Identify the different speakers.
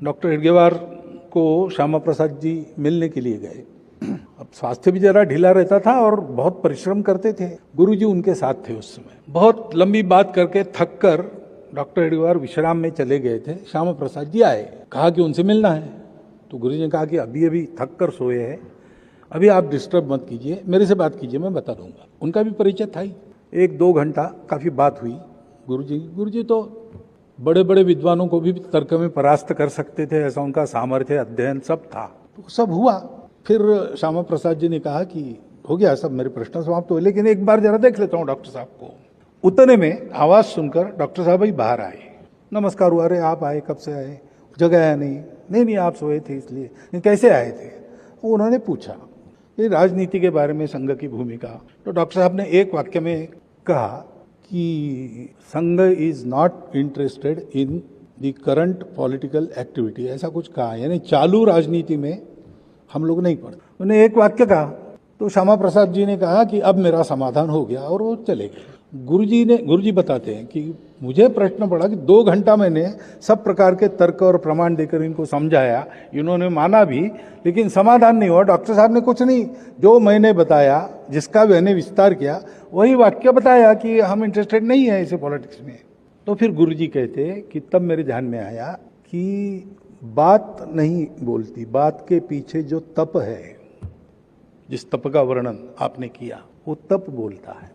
Speaker 1: Doctor Hedgewar को श्यामा प्रसाद जी मिलने के लिए गए। अब स्वास्थ्य भी जरा ढीला रहता था और बहुत परिश्रम करते थे। गुरुजी उनके साथ थे उस समय। बहुत लंबी बात करके थक कर डॉक्टर हेडगेवार विश्राम में चले गए थे। श्यामा प्रसाद जी आए, कहा कि उनसे मिलना है। तो गुरुजी ने कहा कि अभी अभी थक कर सोए हैं, अभी आप डिस्टर्ब मत कीजिए, मेरे से बात कीजिए, मैं बता दूंगा। उनका भी परिचय था ही। 1-2 घंटा काफी बात हुई। गुरुजी तो बड़े बड़े विद्वानों को भी तर्क में परास्त कर सकते थे, ऐसा उनका सामर्थ्य, अध्ययन सब था। तो सब हुआ। फिर श्यामा प्रसाद जी ने कहा कि हो गया सब, मेरे प्रश्न समाप्त हुए, लेकिन एक बार जरा देख लेता हूँ डॉक्टर साहब को। उतने में आवाज सुनकर डॉक्टर साहब ही बाहर आए। नमस्कार हुआ। अरे आप आए, कब से आए? जगह है नहीं आप सोए थे इसलिए। कैसे आए थे? उन्होंने पूछा ये राजनीति के बारे में संघ की भूमिका। तो डॉक्टर साहब ने एक वाक्य में कहा कि संघ is not interested in the current political activity, ऐसा कुछ कहा, यानी चालू राजनीति में हम लोग नहीं पढ़ते। उन्होंने एक वाक्य कहा तो श्यामा प्रसाद जी ने कहा कि अब मेरा समाधान हो गया और वो चले गए। गुरुजी बताते हैं कि मुझे प्रश्न पड़ा कि 2 घंटा मैंने सब प्रकार के तर्क और प्रमाण देकर इनको समझाया, इन्होंने माना भी, लेकिन समाधान नहीं हुआ। डॉक्टर साहब ने कुछ नहीं, जो मैंने बताया, जिसका मैंने विस्तार किया, वही वाक्य बताया कि हम इंटरेस्टेड नहीं है ऐसे पॉलिटिक्स में। तो फिर गुरुजी कहते कि तब मेरे ध्यान में आया कि बात नहीं बोलती, बात के पीछे जो तप है, जिस तप का वर्णन आपने किया, वो तप बोलता है।